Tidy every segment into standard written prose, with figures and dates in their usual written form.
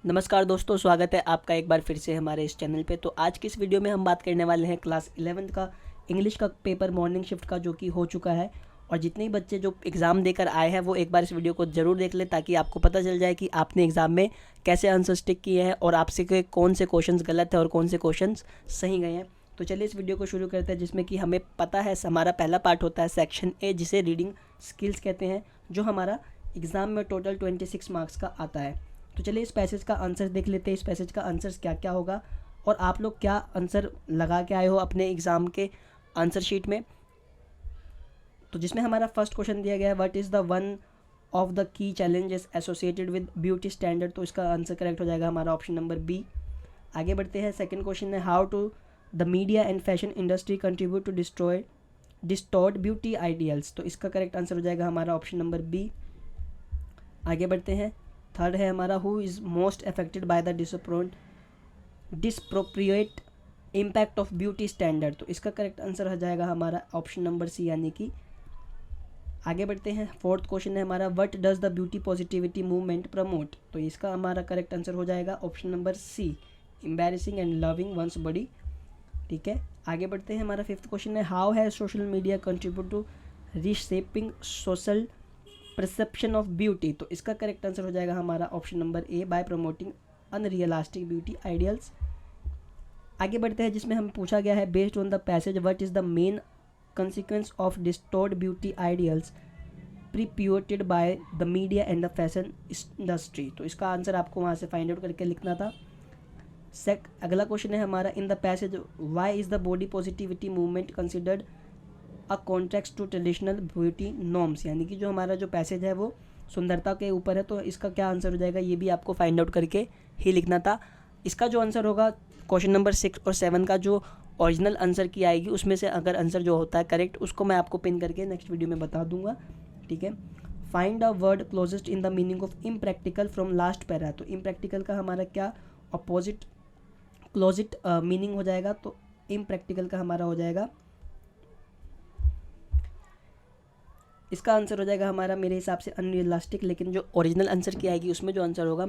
नमस्कार दोस्तों, स्वागत है आपका एक बार फिर से हमारे इस चैनल पे। तो आज की इस वीडियो में हम बात करने वाले हैं क्लास 11th का इंग्लिश का पेपर मॉर्निंग शिफ्ट का, जो कि हो चुका है। और जितने भी बच्चे जो एग्ज़ाम देकर आए हैं वो एक बार इस वीडियो को ज़रूर देख लें, ताकि आपको पता चल जाए कि आपने एग्ज़ाम में कैसे आंसर स्टिक किए हैं और आपसे के कौन से क्वेश्चंस गलत है और कौन से क्वेश्चंस सही गए हैं। तो चलिए इस वीडियो को शुरू करते हैं, जिसमें कि हमें पता है हमारा पहला पार्ट होता है सेक्शन ए, जिसे रीडिंग स्किल्स कहते हैं, जो हमारा एग्ज़ाम में टोटल 26 मार्क्स का आता है। तो चलिए इस पैसेज का आंसर देख लेते हैं, इस पैसेज का आंसर क्या क्या होगा और आप लोग क्या आंसर लगा के आए हो अपने एग्ज़ाम के आंसर शीट में। तो जिसमें हमारा फर्स्ट क्वेश्चन दिया गया है, what is the one of the key challenges associated with beauty standard. तो इसका आंसर करेक्ट हो जाएगा हमारा ऑप्शन नंबर बी। आगे बढ़ते हैं, सेकंड क्वेश्चन है, how to the media and fashion industry contribute to distort beauty ideals. तो इसका करेक्ट आंसर हो जाएगा हमारा ऑप्शन नंबर बी। आगे बढ़ते हैं, थर्ड है हमारा, who is most affected by the disproportionate impact of beauty standard. तो इसका करेक्ट आंसर हो जाएगा हमारा ऑप्शन नंबर सी, यानी कि। आगे बढ़ते हैं, फोर्थ क्वेश्चन है हमारा, what does the beauty positivity movement promote. तो इसका हमारा करेक्ट आंसर हो जाएगा option number C, embarrassing and loving one's body. ठीक है, आगे बढ़ते हैं, हमारा फिफ्थ क्वेश्चन है, how has social media contribute to reshaping social perception of beauty. तो इसका करेक्ट आंसर हो जाएगा हमारा option number A, by promoting unrealistic beauty ideals. आगे बढ़ते हैं, जिसमें हमें पूछा गया है, based on the passage what is the main consequence of distort beauty ideals perpetuated by the media and the fashion industry. तो इसका आंसर आपको वहाँ से फाइंड आउट करके लिखना था। अगला क्वेश्चन है हमारा, in the passage why is the body positivity movement considered a context to traditional beauty norms. यानी कि जो हमारा जो पैसेज है वो सुंदरता के ऊपर है। तो इसका क्या आंसर हो जाएगा, ये भी आपको फाइंड आउट करके ही लिखना था। इसका जो आंसर होगा क्वेश्चन नंबर 6 और 7 का जो ओरिजिनल आंसर की आएगी, उसमें से अगर आंसर जो होता है करेक्ट, उसको मैं आपको पिन करके नेक्स्ट वीडियो में बता दूंगा। ठीक है, find a word closest in the meaning of impractical from last para. तो इम्प्रैक्टिकल का हमारा क्या अपोजिट क्लोजिट मीनिंग हो जाएगा, तो इम्प्रैक्टिकल का हमारा हो जाएगा, इसका आंसर हो जाएगा हमारा मेरे हिसाब से अनरियलिस्टिक। लेकिन जो ओरिजिनल आंसर की आएगी उसमें जो आंसर होगा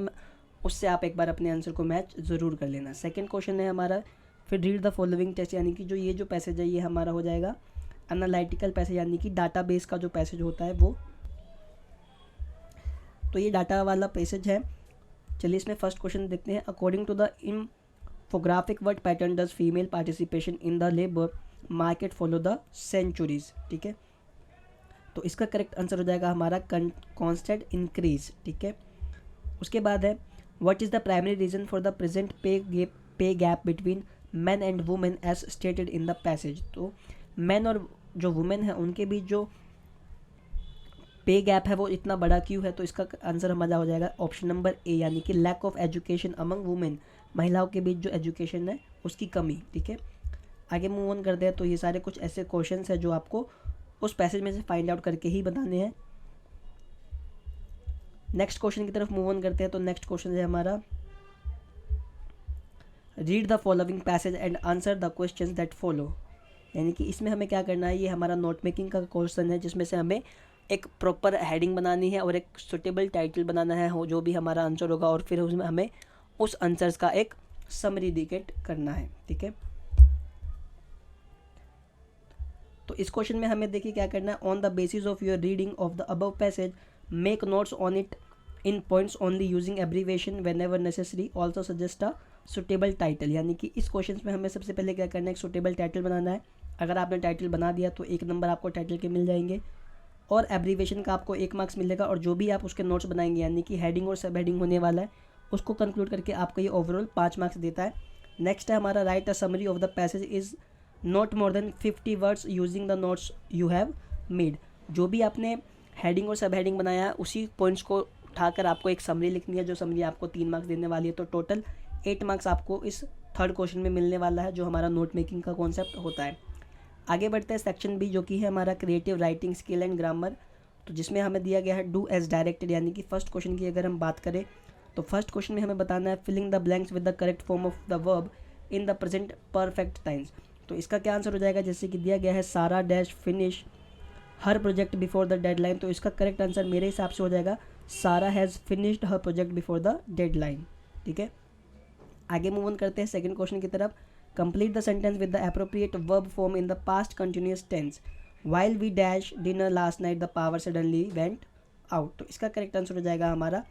उससे आप एक बार अपने आंसर को मैच ज़रूर कर लेना। सेकंड क्वेश्चन है हमारा, फिर रीड द फॉलोइंग टेक्स्ट। यानी कि जो ये जो पैसेज है ये हमारा हो जाएगा एनालिटिकल पैसेज, यानी कि डाटाबेस का जो पैसेज होता है वो। तो ये डाटा वाला पैसेज है। चलिए इसमें फर्स्ट क्वेश्चन देखते हैं, according to the infographic what pattern does female participation in the labour market follow the centuries. ठीक है, तो इसका करेक्ट आंसर हो जाएगा हमारा कांस्टेंट इंक्रीज। ठीक है, उसके बाद है, what is the primary reason for the present pay gap between man and women as stated in the passage. तो मैन और जो वुमेन है उनके बीच जो पे गैप है वो इतना बड़ा क्यों है। तो इसका आंसर हमारा हो जाएगा ऑप्शन नंबर ए, यानी कि lack of education among women, महिलाओं के बीच जो एजुकेशन है उसकी कमी। ठीक है, आगे मूव ऑन करते हैं। तो ये सारे कुछ ऐसे क्वेश्चन है जो आपको उस पैसेज में से फाइंड आउट करके ही बताने हैं। नेक्स्ट क्वेश्चन की तरफ मूव ऑन करते हैं। तो नेक्स्ट क्वेश्चन है हमारा, read the following passage and answer the questions that follow. यानी कि इसमें हमें क्या करना है, ये हमारा नोट मेकिंग का क्वेश्चन है, जिसमें से हमें एक प्रॉपर हेडिंग बनानी है और एक सुटेबल टाइटल बनाना है हो जो भी हमारा आंसर होगा, और फिर उसमें हमें उस आंसर्स का एक समरी इंडिकेट करना है। ठीक है, तो इस क्वेश्चन में हमें देखिए क्या करना है, on the basis of your reading of the above passage make notes on it in points only using abbreviation when ever necessary, also suggest a suitable title. यानी कि इस क्वेश्चन में हमें सबसे पहले क्या करना है, एक सुटेबल टाइटल बनाना है। अगर आपने टाइटल बना दिया तो 1 नंबर आपको टाइटल के मिल जाएंगे, और एब्रीवेशन का आपको 1 मार्क्स मिलेगा। और जो भी आप उसके नोट्स बनाएंगे, यानी कि हेडिंग और सब हेडिंग होने वाला है, उसको कंक्लूड करके आपको ये ओवरऑल 5 मार्क्स देता है। नेक्स्ट है हमारा, right a summary of the passage is not more than 50 words using the notes you have made. जो भी आपने हेडिंग और सब हेडिंग बनाया है उसी पॉइंट्स को उठाकर आपको एक समरी लिखनी है, जो समरी आपको 3 मार्क्स देने वाली है। तो टोटल 8 मार्क्स आपको इस थर्ड क्वेश्चन में मिलने वाला है, जो हमारा नोट मेकिंग का कॉन्सेप्ट होता है। आगे बढ़ते हैं, सेक्शन बी, जो कि है हमारा creative writing skill and grammar. तो जिसमें हमें दिया गया है डू एज डायरेक्टेड। यानी कि फर्स्ट क्वेश्चन की अगर हम बात करें तो फर्स्ट क्वेश्चन में हमें बताना है, filling the blanks with the correct form of the verb in the present perfect times. तो इसका क्या आंसर हो जाएगा, जैसे कि दिया गया है, सारा dash finish her project before the deadline. तो इसका करेक्ट आंसर मेरे हिसाब से हो जाएगा, सारा has finished her project before the deadline. ठीक है, आगे मूव ऑन करते हैं सेकंड क्वेश्चन की तरफ। Complete the sentence with the appropriate verb form in the past continuous tense. While we dash dinner last night the power suddenly went out. तो इसका correct answer हो जाएगा हमारा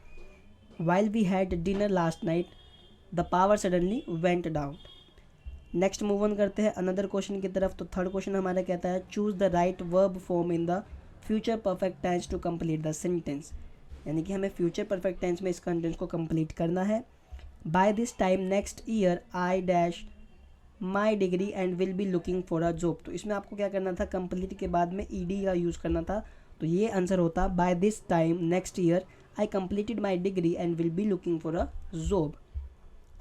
while we had dinner last night the power suddenly went down. Next move on करते हैं another question की तरफ। तो थर्ड क्वेश्चन हमारा कहता है choose the right verb form in the future perfect tense to complete the sentence. यानी कि हमें फ्यूचर परफेक्ट टेंस में इस सेंटेंस को कंप्लीट करना है। By this time next year I dash my degree and will be looking for a job. तो इसमें आपको क्या करना था, कंप्लीट के बाद में ईडी का यूज़ करना था। तो ये आंसर होता by this time next year I completed my degree and will be looking for a job.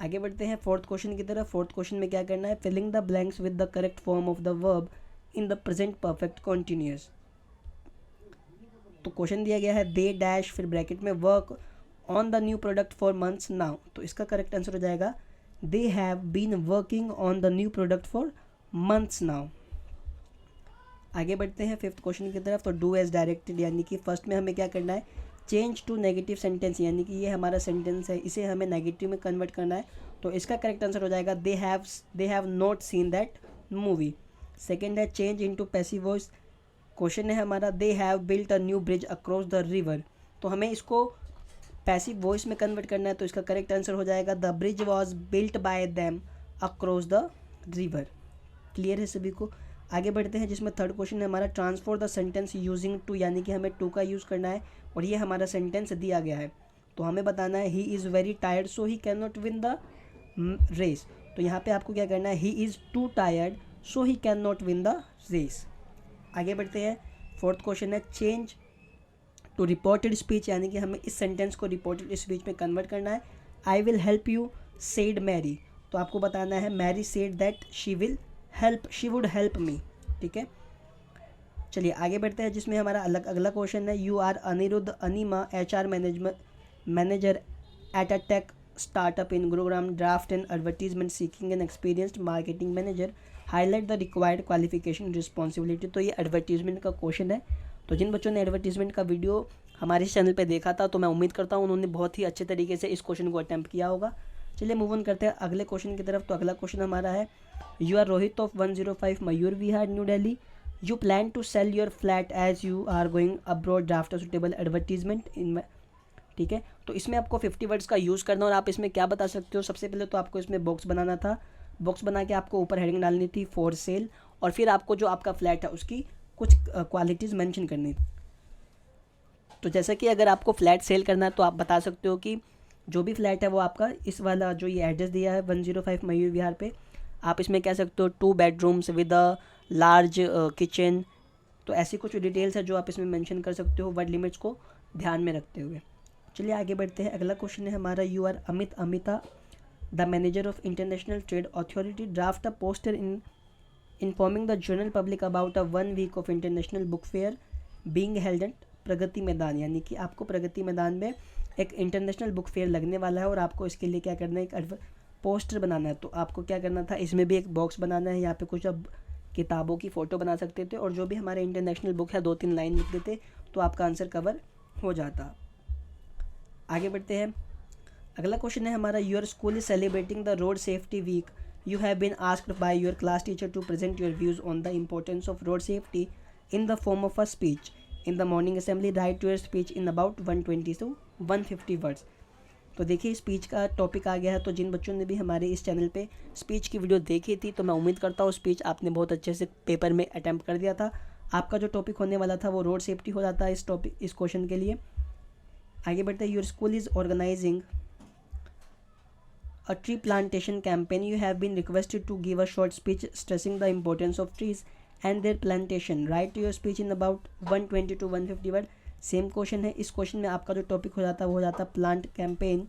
आगे बढ़ते हैं फोर्थ क्वेश्चन की तरफ। फोर्थ क्वेश्चन में क्या करना है, filling the blanks with the correct form of the verb in the present perfect continuous. तो क्वेश्चन दिया गया है दे डैश फिर ब्रैकेट में work on the new product for months now. तो इसका करेक्ट आंसर हो जाएगा they have been working on the new product for months now. आगे बढ़ते हैं फिफ्थ क्वेश्चन की तरफ। तो डू एज डायरेक्टेड, यानी कि फर्स्ट में हमें क्या करना है, चेंज टू नेगेटिव सेंटेंस, यानी कि ये हमारा सेंटेंस है, इसे हमें नेगेटिव में कन्वर्ट करना है। तो इसका करेक्ट आंसर हो जाएगा they have not seen that movie. Second है change into passive voice. Question है हमारा they have built a new bridge across the river. तो हमें इसको पैसिव वॉइस में कन्वर्ट करना है। तो इसका करेक्ट आंसर हो जाएगा the bridge was built by them across the river. Clear है सभी को। आगे बढ़ते हैं जिसमें थर्ड क्वेश्चन है हमारा ट्रांसफॉर द सेंटेंस यूजिंग टू, यानी कि हमें टू का यूज़ करना है और ये हमारा सेंटेंस दिया गया है। तो हमें बताना है he is very tired so he can not win the race. तो यहाँ पे आपको क्या करना है, he is too tired so he can not win the race. आगे बढ़ते हैं फोर्थ क्वेश्चन है चेंज टू रिपोर्टेड स्पीच, यानी कि हमें इस सेंटेंस को रिपोर्टेड स्पीच में कन्वर्ट करना है। I will help you said Mary. तो आपको बताना है Mary said that she would help me. ठीक है, चलिए आगे बढ़ते हैं जिसमें हमारा अगला क्वेश्चन है you are Anirudh Anima HR manager at a tech startup in Gurugram draft and advertisement seeking an experienced marketing manager highlight the required qualification responsibility. तो ये एडवर्टीजमेंट का क्वेश्चन है। तो जिन बच्चों ने एडवर्टीजमेंट का वीडियो हमारे चैनल पे देखा था तो मैं उम्मीद करता हूँ उन्होंने बहुत ही अच्छे तरीके से इस क्वेश्चन को अटैम्प्ट किया होगा। चलिए मूव ऑन करते हैं अगले क्वेश्चन की तरफ। तो अगला क्वेश्चन हमारा है you are Rohit of 105 Mayur Vihar New Delhi. You plan to sell your flat as you are going abroad, draft a suitable advertisement in। ठीक है, तो इसमें आपको 50 वर्ड्स का यूज़ करना और आप इसमें क्या बता सकते हो। सबसे पहले तो आपको इसमें बॉक्स बनाना था, बॉक्स बना के आपको ऊपर हेडिंग डालनी थी फॉर सेल, और फिर आपको जो आपका फ्लैट है उसकी कुछ क्वालिटीज़ मेंशन करनी थी। तो जैसे कि अगर आपको फ्लैट सेल करना है तो आप बता सकते हो कि जो भी फ्लैट है वो आपका इस वाला जो ये एड्रेस दिया है 105 मयूर विहार पे, आप इसमें कह सकते हो 2 bedrooms with a large kitchen. तो ऐसी कुछ डिटेल्स है जो आप इसमें मेंशन कर सकते हो वर्ड लिमिट्स को ध्यान में रखते हुए। चलिए आगे बढ़ते हैं अगला क्वेश्चन है हमारा you are Amita the manager of international trade authority draft a poster informing the general public about a 1 week of international book fair being held at Pragati Maidan. यानी कि आपको प्रगति मैदान में एक इंटरनेशनल बुक फेयर लगने वाला है और आपको इसके लिए क्या करना है, एक पोस्टर बनाना है। तो आपको क्या करना था, इसमें भी एक बॉक्स बनाना है, यहाँ पे कुछ अब किताबों की फ़ोटो बना सकते थे और जो भी हमारे इंटरनेशनल बुक है 2-3 लाइन लिख देते तो आपका आंसर कवर हो जाता। आगे बढ़ते हैं अगला क्वेश्चन है हमारा your school is celebrating the road safety week. You have been asked by your class teacher to present your views on the importance of road safety in the form of a speech in the morning assembly. Write your speech in about 120 to 150 words. तो देखिए speech का topic आ गया है। तो जिन बच्चों ने भी हमारे इस चैनल पे स्पीच की वीडियो देखी थी तो मैं उम्मीद करता हूँ स्पीच आपने बहुत अच्छे से पेपर में अटैम्प्ट कर दिया था। आपका जो टॉपिक होने वाला था वो रोड सेफ्टी हो जाता है इस क्वेश्चन के लिए। आगे बढ़ते हैं your school is organising a tree plantation campaign. You have been requested to give a short speech stressing the importance of trees and their plantation. Write your speech in about 120 to 150 word. Same question है। इस question में आपका जो topic हो जाता है वो हो जाता है प्लांट कैंपेन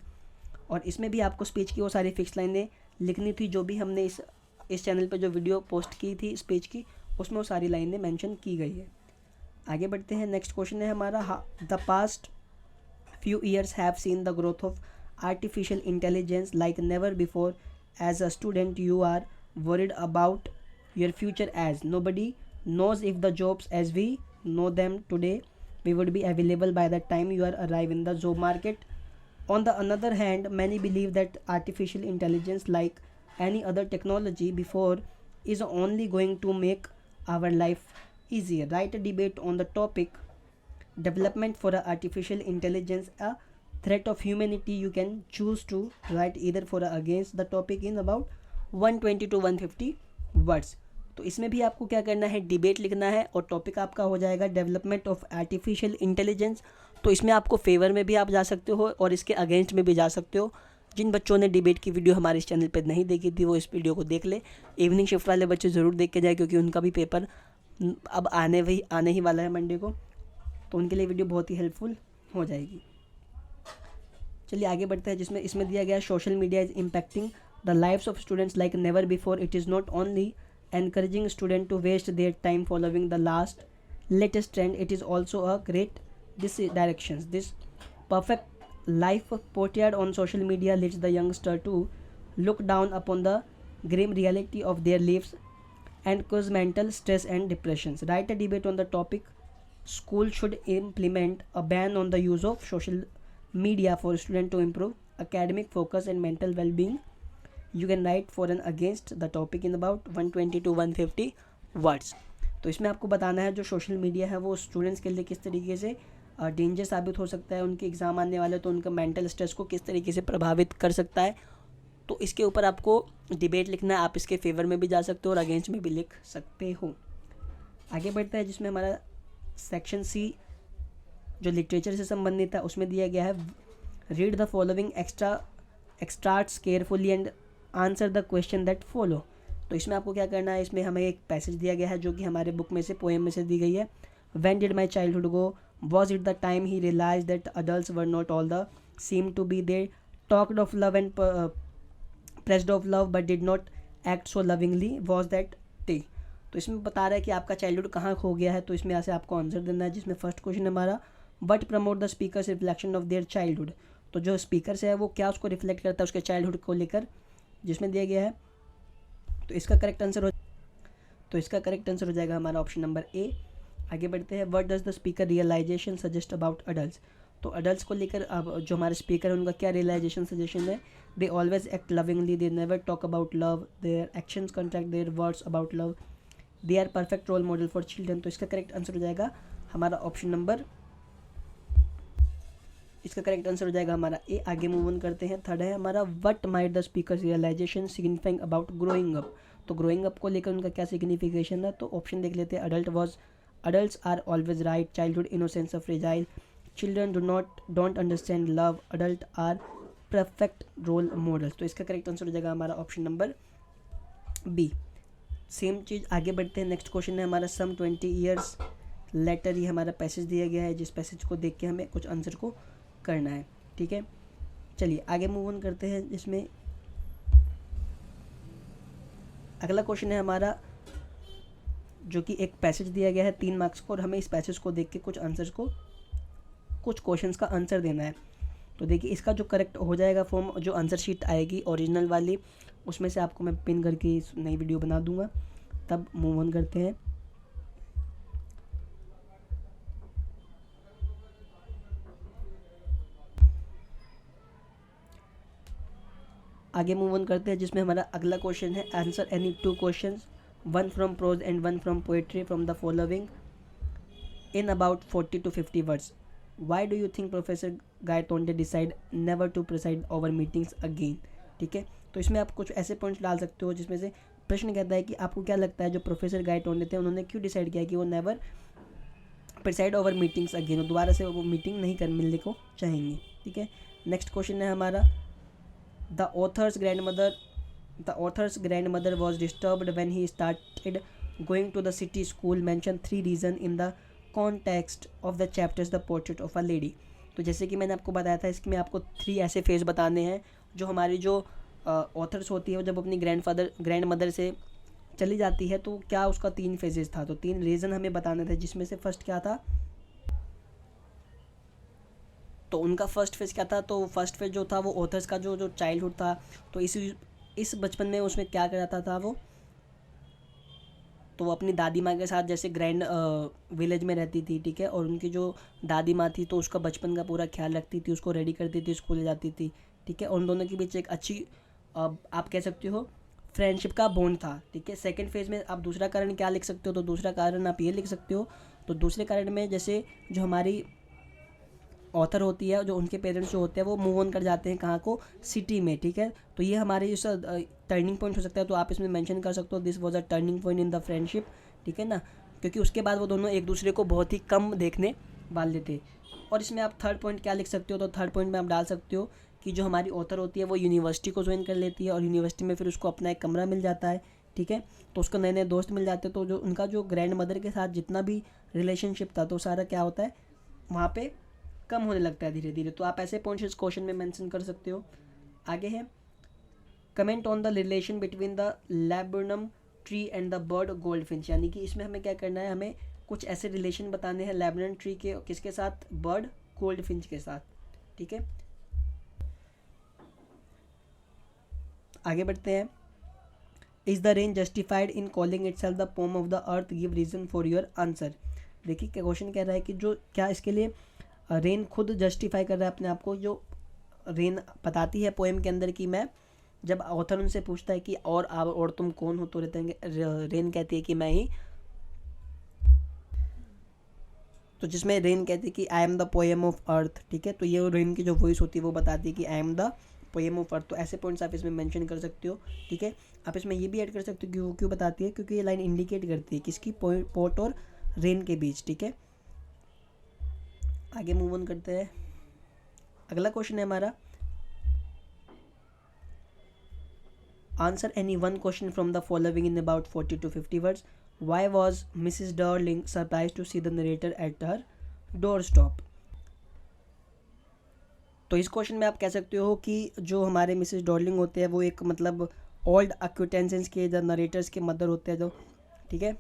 और इसमें भी आपको स्पीच की वो सारी फिक्स लाइनें लिखनी थी जो भी हमने इस चैनल पे जो वीडियो पोस्ट की थी स्पीच की उसमें वो सारी लाइनें मेंशन की गई है। आगे बढ़ते हैं नेक्स्ट क्वेश्चन है हमारा the past few years have seen the growth of artificial intelligence like never before. As a student you are worried about your future as nobody knows if the jobs as we know them today we would be available by the time you are arrive in the job market. On the another hand, many believe that artificial intelligence, like any other technology before, is only going to make our life easier. Write a debate on the topic development for a artificial intelligence, a threat of humanity. You can choose to write either for or against the topic in about 120 to 150 words. तो इसमें भी आपको क्या करना है, debate लिखना है और टॉपिक आपका हो जाएगा डेवलपमेंट ऑफ आर्टिफिशियल इंटेलिजेंस. तो इसमें आपको फेवर में भी आप जा सकते हो और इसके अगेंस्ट में भी जा सकते हो. जिन बच्चों ने डिबेट की वीडियो हमारे इस चैनल पर नहीं देखी थी वो इस वीडियो को देख ले. इवनिंग शिफ्ट वाले बच्चे ज़रूर देख के जाए क्योंकि उनका भी पेपर अब आने ही वाला है मंडे को, तो उनके लिए वीडियो बहुत ही हेल्पफुल हो जाएगी. चलिए आगे बढ़ते हैं, जिसमें इसमें दिया गया social media is impacting the lifes of students like never before. It is not only encouraging student to waste their time following the latest trend, it is also a great directions. This perfect life portrayed on social media leads the youngster to look down upon the grim reality of their lives and cause mental stress and depressions. Write a debate on the topic. School should implement a ban on the use of social media for students to improve academic focus and mental well-being. You can write for and against the topic in about 120 to 150 words. तो इसमें आपको बताना है जो social media है वो students के लिए किस तरीके से डेंजर साबित हो सकता है, उनके एग्ज़ाम आने वाले तो उनका मेंटल स्ट्रेस को किस तरीके से प्रभावित कर सकता है. तो इसके ऊपर आपको डिबेट लिखना है. आप इसके फेवर में भी जा सकते हो और अगेंस्ट में भी लिख सकते हो. आगे बढ़ता है, जिसमें हमारा सेक्शन सी जो लिटरेचर से संबंधित है उसमें दिया गया है read the following extracts carefully and answer the question that follow. तो इसमें आपको क्या करना है, इसमें हमें एक पैसेज दिया गया है जो कि हमारे बुक में से पोएम में से दी गई है. When did my childhood go, was it the time he realise that adults were not all the seem to be there, talked of love and pressed of love but did not act so lovingly, was that day. तो इसमें बता रहा है कि आपका childhood कहाँ खो गया है. तो इसमें यहाँ से आपको आंसर देना है, जिसमें फर्स्ट क्वेश्चन हमारा but promote the speakers reflection of their childhood. तो जो स्पीकर है वो क्या उसको रिफ्लेक्ट करता है उसके चाइल्डहुड को लेकर, जिसमें दिया गया है. तो इसका करेक्ट आंसर हो जाएगा हमारा ऑप्शन नंबर ए. आगे बढ़ते हैं, what does the speaker realisation suggest about adults. तो अडल्ट्स को लेकर अब जो हमारे स्पीकर है उनका क्या रियलाइजेशन सजेशन है. They always act lovingly, they never talk about love, their actions contract their words about love, they are perfect role model for children. तो इसका करेक्ट आंसर हो जाएगा हमारा ऑप्शन नंबर, इसका करेक्ट आंसर हो जाएगा हमारा ए. आगे मूव ऑन करते हैं, थर्ड है हमारा what might the speaker realisation signifying about growing up. तो ग्रोइंग अप को लेकर उनका क्या सिग्निफिकेशन है. तो ऑप्शन देख लेते हैं, adults are always right, childhood innocence of fragile, children don't understand love, adult are perfect role models. तो इसका करेक्ट आंसर हो जाएगा हमारा ऑप्शन नंबर बी. सेम चीज़ आगे बढ़ते हैं, नेक्स्ट क्वेश्चन है हमारा सम 20 ईयर्स लेटर. ये हमारा पैसेज दिया गया है, जिस पैसेज को देख के हमें कुछ आंसर को करना है. ठीक है, चलिए आगे मूव ऑन करते हैं, जिसमें अगला क्वेश्चन है हमारा जो कि एक पैसेज दिया गया है 3 मार्क्स को और हमें इस पैसेज को देख के कुछ क्वेश्चंस का आंसर देना है. तो देखिए इसका जो करेक्ट हो जाएगा फॉर्म, जो आंसर शीट आएगी ओरिजिनल वाली उसमें से आपको मैं पिन करके नई वीडियो बना दूंगा. तब मूव ऑन करते हैं. आगे मूव ऑन करते हैं, जिसमें हमारा अगला क्वेश्चन है answer any 2 questions, one from prose and one from poetry from the following in about 40 to 50 words. Why do you think professor Gaitonde decide never to preside over meetings again. ठीक है, तो इसमें आप कुछ ऐसे पॉइंट्स डाल सकते हो जिसमें से प्रश्न कहता है कि आपको क्या लगता है जो प्रोफेसर गायतोंडे थे उन्होंने क्यों डिसाइड किया कि वो never preside over meetings again, दोबारा से वो मीटिंग नहीं मिलने को चाहेंगे. ठीक है, नेक्स्ट क्वेश्चन है हमारा The author's grandmother was disturbed when he started going to the city school. Mention 3 reasons in the context of the chapters The Portrait of a Lady. तो जैसे कि मैंने आपको बताया था इसमें आपको 3 ऐसे फेज बताने हैं जो हमारी जो ऑथर्स होती है वो जब अपनी ग्रैंडमदर से चली जाती है तो क्या उसका 3 फेजेस था. तो 3 रीज़न हमें बताने थे, जिसमें से फर्स्ट क्या था, तो उनका फर्स्ट फेज़ क्या था. तो फर्स्ट फेज़ जो था वो ऑथर्स का जो चाइल्डहुड था. तो इस बचपन में उसमें क्या करता था वो तो वो अपनी दादी माँ के साथ जैसे ग्रैंड विलेज में रहती थी, ठीक है, और उनकी जो दादी माँ थी तो उसका बचपन का पूरा ख्याल रखती थी, उसको रेडी करती थी, स्कूल जाती थी, ठीक है, और उन दोनों के बीच एक अच्छी आप कह सकते हो फ्रेंडशिप का बॉन्ड था, ठीक है। सेकंड फेज में आप दूसरा कारण क्या लिख सकते हो, तो दूसरा कारण आप ये लिख सकते हो, तो दूसरे कारण में जैसे जो हमारी ऑथर होती है, जो उनके पेरेंट्स जो होते हैं वो मूव ऑन कर जाते हैं कहाँ को, सिटी में, ठीक है, तो ये हमारे इस टर्निंग पॉइंट हो सकता है, तो आप इसमें मेंशन कर सकते हो this was a turning point in the friendship, ठीक है ना, क्योंकि उसके बाद वो दोनों एक दूसरे को बहुत ही कम देखने वाले थे। और इसमें आप थर्ड पॉइंट क्या लिख सकते हो, तो थर्ड पॉइंट में आप डाल सकते हो कि जो हमारी ऑथर होती है वो यूनिवर्सिटी को ज्वाइन कर लेती है और यूनिवर्सिटी में फिर उसको अपना एक कमरा मिल जाता है, ठीक है, तो उसको नए नए दोस्त मिल जाते हैं, तो जो उनका जो ग्रैंड मदर के साथ जितना भी रिलेशनशिप था तो सारा क्या होता है वहाँ पे कम होने लगता है धीरे धीरे। तो आप ऐसे पॉइंट्स इस क्वेश्चन में मेंशन कर सकते हो। आगे है comment on the relation between the laburnum tree and the bird goldfinch, यानी कि इसमें हमें क्या करना है, हमें कुछ ऐसे रिलेशन बताने हैं लैब्रनम ट्री के किसके साथ, बर्ड गोल्डफिंच के साथ, ठीक है। आगे बढ़ते हैं। Is the rain justified in calling itself the poem of the earth, give reason for your answer. देखिए क्या क्वेश्चन कह रहा है कि जो क्या इसके लिए रेन खुद जस्टिफाई कर रहा है अपने आप को, जो रेन बताती है पोएम के अंदर कि मैं, जब ऑथर उनसे पूछता है कि और तुम कौन हो, तो रेन कहती है कि मैं ही, तो जिसमें रेन कहती है कि I am the poem of earth, ठीक है, तो ये रेन की जो वॉइस होती है वो बताती है कि I am the poem of earth. तो ऐसे पॉइंट्स आप इसमें मेंशन कर सकते हो, ठीक है। आप इसमें ये भी ऐड कर सकते हो कि वो क्यों बताती है, क्योंकि ये लाइन इंडिकेट करती है किसकी, पोट और रेन के बीच, ठीक है। आगे मूव ऑन करते हैं। अगला क्वेश्चन है हमारा, answer any one question from the following in about 40 to 50 words. Why was Mrs Darling surprise to see the narrator at her door stop. तो इस क्वेश्चन में आप कह सकते हो कि जो हमारे मिसिज डार्लिंग होते हैं वो एक मतलब ओल्ड एक्विटेंसेंस के, जो नरेटर्स के मदर होते हैं जो, ठीक है,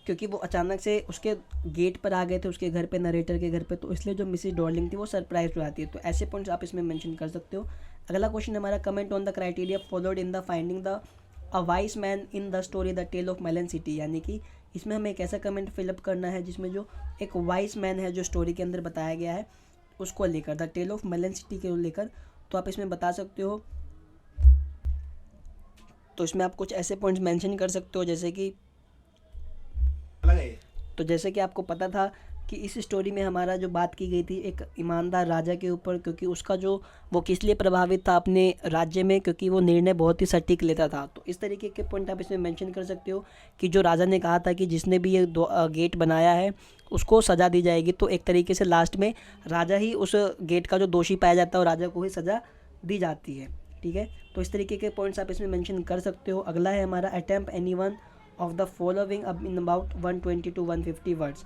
क्योंकि वो अचानक से उसके गेट पर आ गए थे, उसके घर पे, नरेटर के घर पे, तो इसलिए जो मिसिज डार्लिंग थी वो सरप्राइज हो जाती है। तो ऐसे पॉइंट्स आप इसमें मेंशन कर सकते हो। अगला क्वेश्चन हमारा, comment on the criteria followed in the finding the a wise man in the story the tale of Melon City, यानी कि इसमें हमें एक ऐसा कमेंट फिलअप करना है जिसमें जो एक वाइस मैन है जो स्टोरी के अंदर बताया गया है उसको लेकर, the tale of Melon City के लेकर, तो आप इसमें बता सकते हो। तो इसमें आप कुछ ऐसे पॉइंट्स मेंशन कर सकते हो जैसे कि, तो जैसे कि आपको पता था कि इस स्टोरी में हमारा जो बात की गई थी एक ईमानदार राजा के ऊपर, क्योंकि उसका जो वो किस लिए प्रभावित था अपने राज्य में, क्योंकि वो निर्णय बहुत ही सटीक लेता था। तो इस तरीके के पॉइंट आप इसमें मेंशन कर सकते हो कि जो राजा ने कहा था कि जिसने भी ये गेट बनाया है उसको सज़ा दी जाएगी, तो एक तरीके से लास्ट में राजा ही उस गेट का जो दोषी पाया जाता है और राजा को ही सज़ा दी जाती है, ठीक है। तो इस तरीके के पॉइंट्स आप इसमें मेंशन कर सकते हो। अगला है हमारा, attempt any one of the following अब इन अबाउट 120 to 150 वर्ड्स।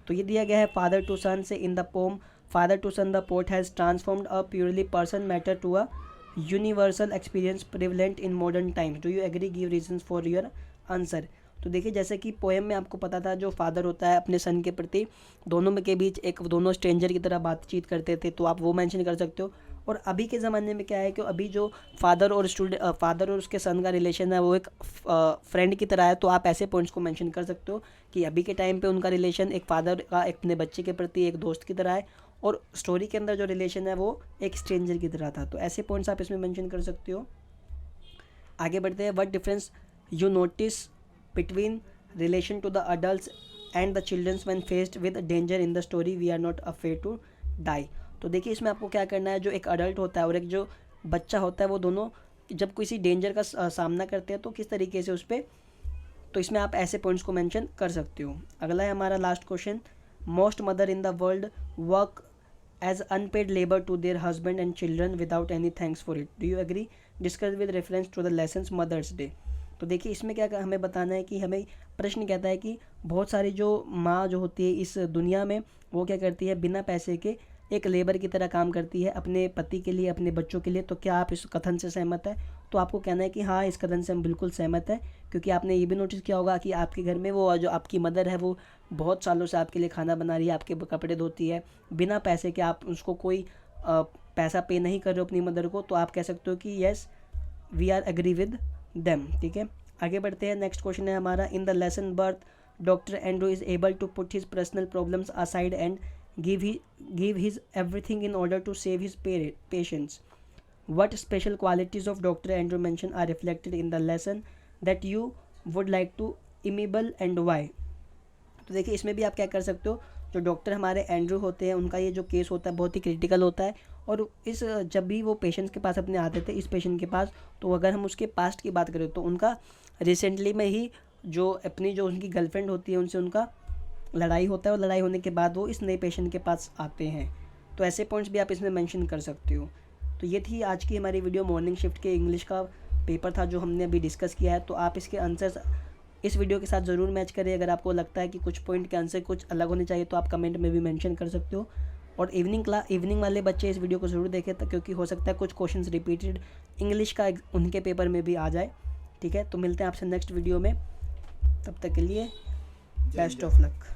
तो ये दिया गया है, फादर टू सन से in the poem father to son the poet has transformed a purely person matter to a universal experience prevalent in modern times, do you agree, give reasons for your answer. तो देखिए जैसे कि poem में आपको पता था जो father होता है अपने सन के प्रति, दोनों में के बीच एक दोनों स्ट्रेंजर की तरह बातचीत करते थे, तो आप वो मेंशन कर सकते हो। और अभी के ज़माने में क्या है कि अभी जो फादर और उसके सन का रिलेशन है वो एक फ्रेंड की तरह है, तो आप ऐसे पॉइंट्स को मेंशन कर सकते हो कि अभी के टाइम पे उनका रिलेशन एक फादर का एक अपने बच्चे के प्रति एक दोस्त की तरह है, और स्टोरी के अंदर जो रिलेशन है वो एक स्ट्रेंजर की तरह था। तो ऐसे पॉइंट्स आप इसमें मेंशन कर सकते हो। आगे बढ़ते हैं। What difference you notice between relation to the adult and the childrens when faced with danger in the story we are not afraid to die. तो देखिए इसमें आपको क्या करना है, जो एक अडल्ट होता है और एक जो बच्चा होता है वो दोनों जब किसी डेंजर का सामना करते हैं तो किस तरीके से उस पर, तो इसमें आप ऐसे पॉइंट्स को मेंशन कर सकते हो। अगला है हमारा last question, most mother in the world work as unpaid labour to their husband and children without any thanks for it, do you agree, discuss with reference to the lessons Mother's Day. तो देखिए इसमें क्या हमें बताना है कि हमें प्रश्न कहता है कि बहुत सारी जो माँ जो होती है इस दुनिया में वो क्या करती है, बिना पैसे के एक लेबर की तरह काम करती है अपने पति के लिए, अपने बच्चों के लिए। तो क्या आप इस कथन से सहमत है? तो आपको कहना है कि हाँ, इस कथन से हम बिल्कुल सहमत है, क्योंकि आपने ये भी नोटिस किया होगा कि आपके घर में वो जो आपकी मदर है वो बहुत सालों से आपके लिए खाना बना रही है, आपके कपड़े धोती है बिना पैसे के, आप उसको कोई पैसा पे नहीं कर रहे हो अपनी मदर को, तो आप कह सकते हो कि yes we are agree with them, ठीक है। आगे बढ़ते हैं। नेक्स्ट क्वेश्चन है हमारा, in the lesson birth doctor Andrew is able to put his personal problems aside and give his everything in order to save his patients. What special qualities of Dr. Andrew mention are reflected in the lesson that you would like to imitate and why? तो देखिए इसमें भी आप क्या कर सकते हो, जो डॉक्टर हमारे एंड्रू होते हैं उनका ये जो केस होता है बहुत ही क्रिटिकल होता है, और इस जब भी वो पेशेंट्स के पास अपने आते थे, इस पेशेंट के पास, तो अगर हम उसके पास्ट की बात करें तो उनका रिसेंटली में ही जो उनकी गर्लफ्रेंड होती है उनसे उनका लड़ाई होता है, और लड़ाई होने के बाद वो इस नए पेशेंट के पास आते हैं. तो ऐसे पॉइंट्स भी आप इसमें मेंशन कर सकते हो. तो ये थी आज की हमारी वीडियो, मॉर्निंग शिफ्ट के इंग्लिश का पेपर था जो हमने अभी डिस्कस किया है. तो आप इसके आंसर्स इस वीडियो के साथ ज़रूर मैच करें. अगर आपको लगता है कि कुछ पॉइंट के आंसर कुछ अलग होने चाहिए तो आप कमेंट में भी मेंशन कर सकते हो. और इवनिंग वाले बच्चे इस वीडियो को ज़रूर देखें, क्योंकि हो सकता है कुछ क्वेश्चंस रिपीटेड इंग्लिश का उनके पेपर में भी आ जाए. ठीक है, तो मिलते हैं आपसे नेक्स्ट वीडियो में. तब तक के लिए बेस्ट ऑफ लक.